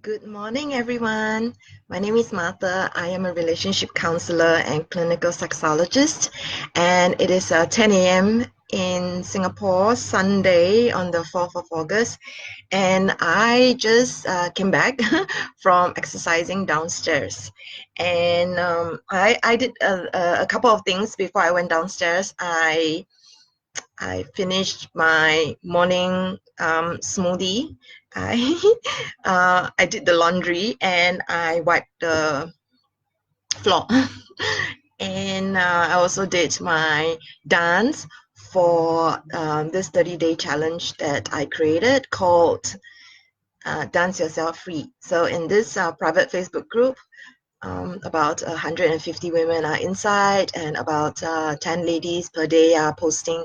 Good morning, everyone. My name is Martha. I am a relationship counselor and clinical sexologist, and it is 10 a.m. in Singapore, Sunday on the 4th of August. And I just came back from exercising downstairs. And I did a couple of things before I went downstairs. I finished my morning smoothie. I I did the laundry and I wiped the floor. And I also did my dance for this 30-day challenge that I created called Dance Yourself Free. So in this private Facebook group, about 150 women are inside, and about 10 ladies per day are posting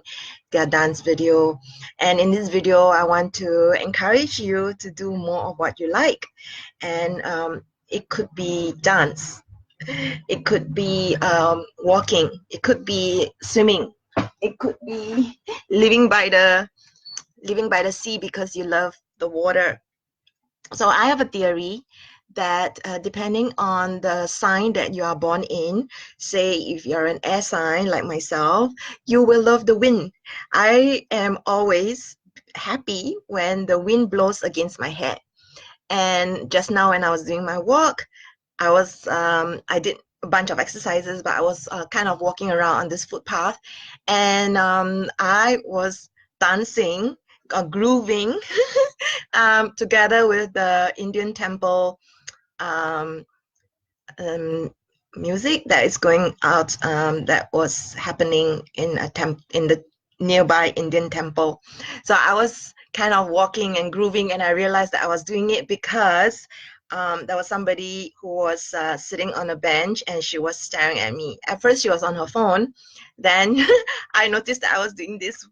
their dance video. And in this video, I want to encourage you to do more of what you like. And it could be dance, it could be walking, it could be swimming, it could be living by the sea because you love the water. So I have a theory that depending on the sign that you are born in, say if you're an air sign like myself, you will love the wind. I am always happy when the wind blows against my head. And just now when I was doing my walk, I did a bunch of exercises, but I was kind of walking around on this footpath, and I was dancing, grooving together with the Indian temple um, um, music that is going out, that was happening in in the nearby Indian temple. So I was kind of walking and grooving, and I realized that I was doing it because there was somebody who was sitting on a bench and she was staring at me. At first, she was on her phone. Then I noticed that I was doing this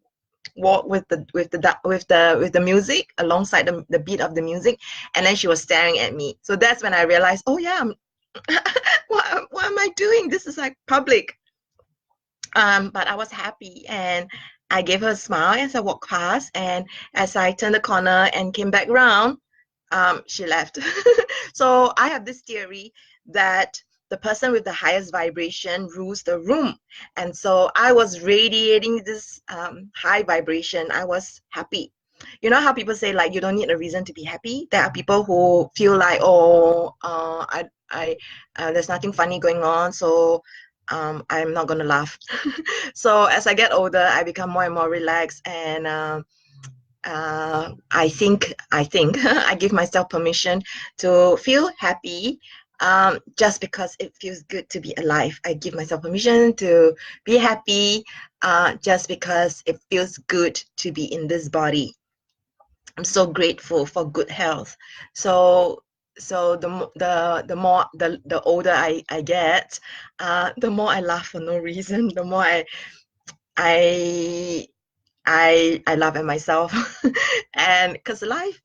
walk with the music alongside the beat of the music, and then she was staring at me. So that's when I realized, oh yeah, what am I doing? This is like public. But I was happy, and I gave her a smile as I walked past, and as I turned the corner and came back around, she left. So I have this theory that the person with the highest vibration rules the room. And so I was radiating this high vibration. I was happy. You know how people say, like, you don't need a reason to be happy? There are people who feel like, oh, there's nothing funny going on, so I'm not going to laugh. So as I get older, I become more and more relaxed, and I think I give myself permission to feel happy, just because it feels good to be alive. I give myself permission to be happy, just because it feels good to be in this body. I'm so grateful for good health. So the older I get, the more I laugh for no reason. The more I I laugh at myself. And because life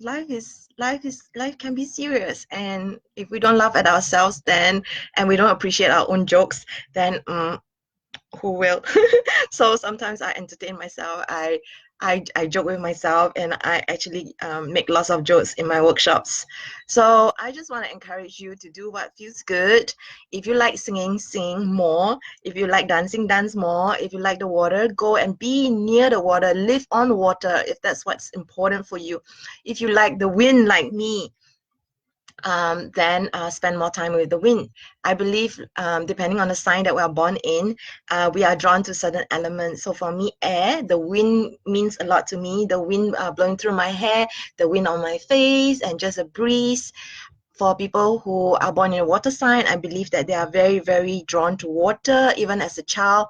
can be serious, and if we don't laugh at ourselves, then and we don't appreciate our own jokes, then who will? So sometimes I entertain myself. I joke with myself, and I actually make lots of jokes in my workshops. So I just want to encourage you to do what feels good. If you like singing, sing more. If you like dancing, dance more. If you like the water, go and be near the water. Live on water if that's what's important for you. If you like the wind like me, then spend more time with the wind. I believe, depending on the sign that we are born in, we are drawn to certain elements. So for me, air, the wind means a lot to me. The wind blowing through my hair, the wind on my face, and just a breeze. For people who are born in a water sign, I believe that they are very, very drawn to water, even as a child.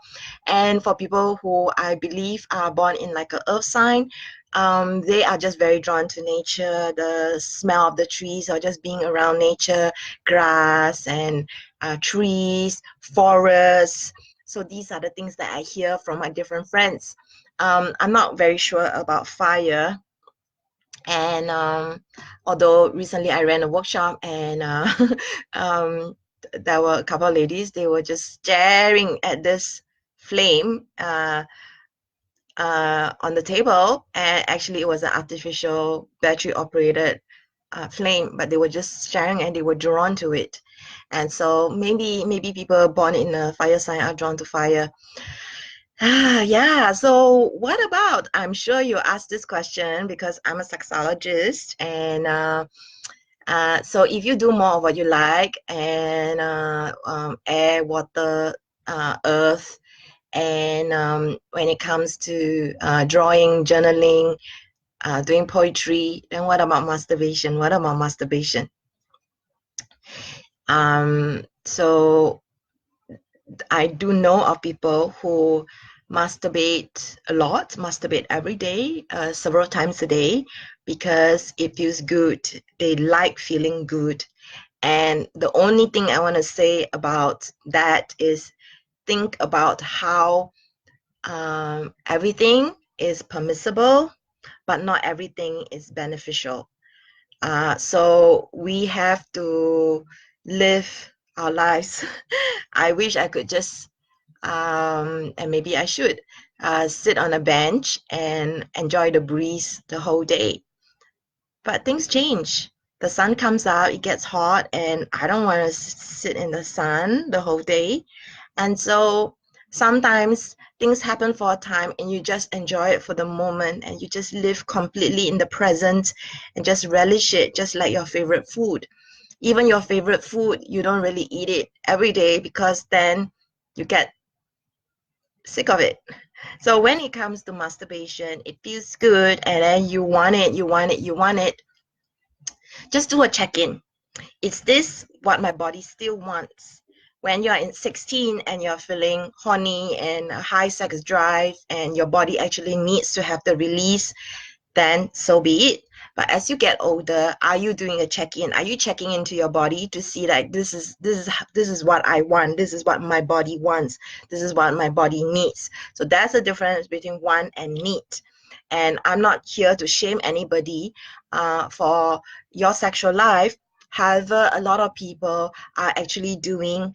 And for people who I believe are born in like a earth sign, they are just very drawn to nature, the smell of the trees, or just being around nature, grass and trees, forests. So these are the things that I hear from my different friends. I'm not very sure about fire. And although recently I ran a workshop, and there were a couple of ladies, they were just staring at this flame on the table, and actually it was an artificial battery operated flame, but they were just sharing and they were drawn to it. And so maybe people born in a fire sign are drawn to fire. Yeah. So what about? I'm sure you asked this question because I'm a sexologist, and so if you do more of what you like, and air, water, earth, and when it comes to drawing, journaling, doing poetry, then what about masturbation? What about masturbation? So I do know of people who masturbate a lot, masturbate every day, several times a day, because it feels good. They like feeling good. And the only thing I want to say about that is think about how everything is permissible, but not everything is beneficial. So we have to live our lives. I wish I could just, and maybe I should, sit on a bench and enjoy the breeze the whole day. But things change. The sun comes out, it gets hot, and I don't want to sit in the sun the whole day. And so sometimes things happen for a time and you just enjoy it for the moment and you just live completely in the present and just relish it, just like your favorite food. Even your favorite food, you don't really eat it every day because then you get sick of it. So when it comes to masturbation, it feels good and then you want it, you want it, you want it. Just do a check-in. Is this what my body still wants? When you're in 16 and you're feeling horny and a high sex drive and your body actually needs to have the release, then so be it. But as you get older, are you doing a check-in? Are you checking into your body to see like this is what I want, this is what my body wants, this is what my body needs? So that's the difference between want and need. And I'm not here to shame anybody for your sexual life. However, a lot of people are actually doing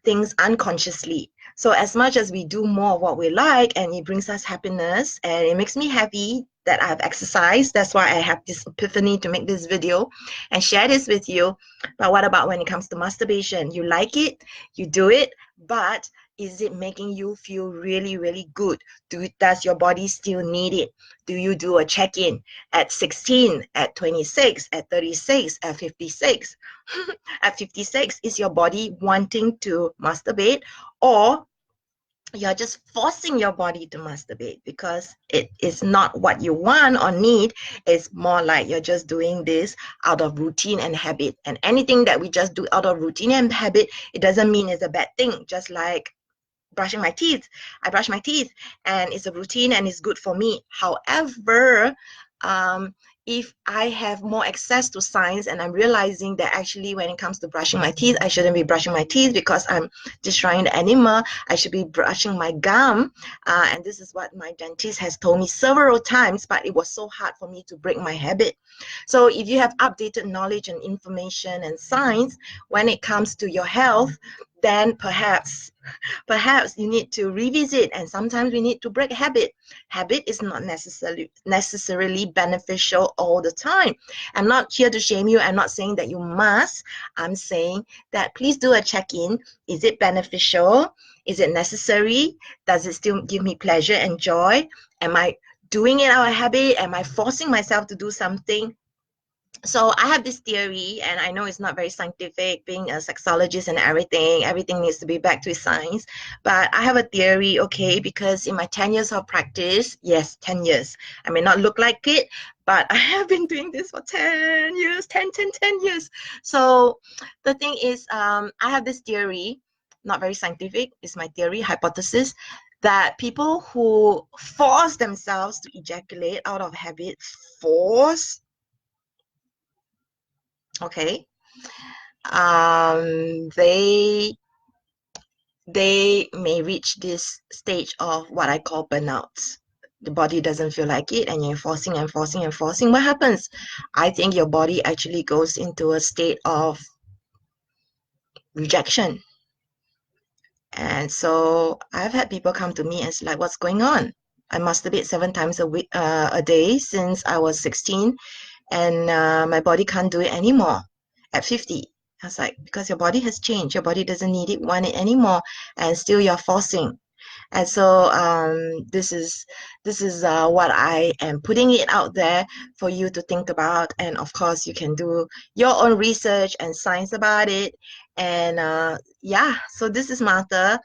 things unconsciously. So as much as we do more of what we like and it brings us happiness and it makes me happy that I've exercised, that's why I have this epiphany to make this video and share this with you. But what about when it comes to masturbation? You like it, you do it, but is it making you feel really, really good? Does your body still need it? Do you do a check-in at 16, at 26, at 36, at 56? At 56, is your body wanting to masturbate, or you're just forcing your body to masturbate because it is not what you want or need? It's more like you're just doing this out of routine and habit. And anything that we just do out of routine and habit, it doesn't mean it's a bad thing. Just like brushing my teeth. I brush my teeth and it's a routine and it's good for me. However, if I have more access to science and I'm realizing that actually when it comes to brushing my teeth, I shouldn't be brushing my teeth because I'm destroying the animal. I should be brushing my gum. And this is what my dentist has told me several times, but it was so hard for me to break my habit. So if you have updated knowledge and information and science when it comes to your health, then perhaps you need to revisit, and sometimes we need to break habit. Habit is not necessarily beneficial all the time. I'm not here to shame you. I'm not saying that you must. I'm saying that please do a check-in. Is it beneficial? Is it necessary? Does it still give me pleasure and joy? Am I doing it out of habit? Am I forcing myself to do something? So I have this theory, and I know it's not very scientific, being a sexologist and everything needs to be back to science. But I have a theory, okay, because in my 10 years of practice, yes, 10 years, I may not look like it, but I have been doing this for 10 years, 10 years. So the thing is, I have this theory, not very scientific, it's my theory, hypothesis, that people who force themselves to ejaculate out of habit, okay, they may reach this stage of what I call burnout. The body doesn't feel like it and you're forcing and forcing and forcing. What happens? I think your body actually goes into a state of rejection. And so I've had people come to me and say, like, what's going on? I masturbate 7 times a day since I was 16, and my body can't do it anymore at 50. I was like, because your body has changed. Your body doesn't need it, want it anymore, and still you're forcing. And so this is what I am putting it out there for you to think about. And of course, you can do your own research and science about it. And yeah, so this is Martha,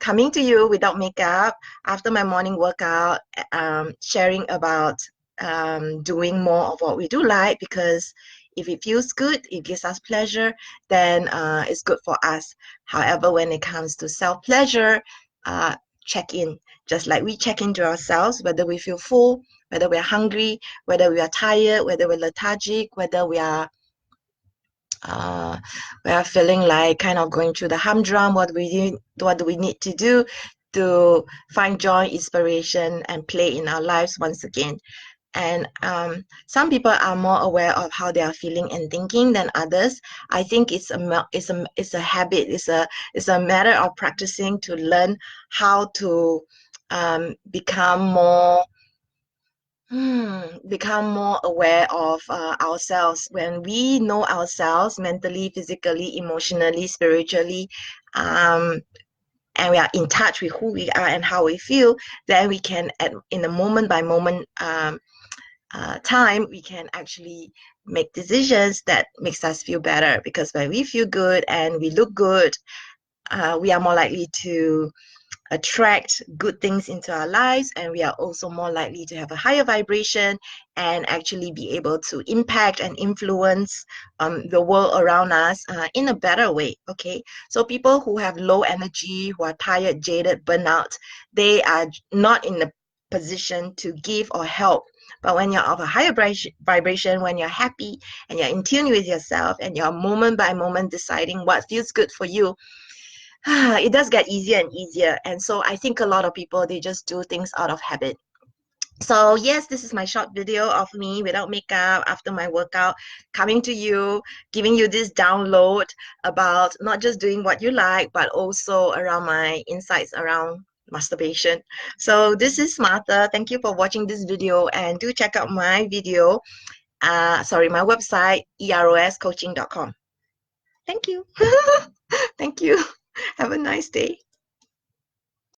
coming to you without makeup after my morning workout, sharing about doing more of what we do like, because if it feels good, it gives us pleasure, then it's good for us. However, when it comes to self-pleasure, uh, check in, just like we check into ourselves, whether we feel full, whether we're hungry, whether we are tired, whether we're lethargic, whether uh, we are feeling like kind of going through the humdrum. What do we need to do to find joy, inspiration, and play in our lives once again? And some people are more aware of how they are feeling and thinking than others. I think it's a habit. It's a matter of practicing to learn how to become more aware of ourselves. When we know ourselves mentally, physically, emotionally, spiritually, um, and we are in touch with who we are and how we feel, then we can, in a moment by moment time, we can actually make decisions that makes us feel better. Because when we feel good and we look good, we are more likely to attract good things into our lives, and we are also more likely to have a higher vibration and actually be able to impact and influence the world around us in a better way. Okay, so people who have low energy, who are tired, jaded, burnout, they are not in the position to give or help. But when you're of a higher vibration, when you're happy and you're in tune with yourself and you're moment by moment deciding what feels good for you, it does get easier and easier. And so I think a lot of people, they just do things out of habit. So yes, this is my short video of me without makeup after my workout, coming to you, giving you this download about not just doing what you like, but also around my insights around masturbation. So this is Martha. Thank you for watching this video, and do check out my video, my website, eroscoaching.com. Thank you. Thank you. Have a nice day.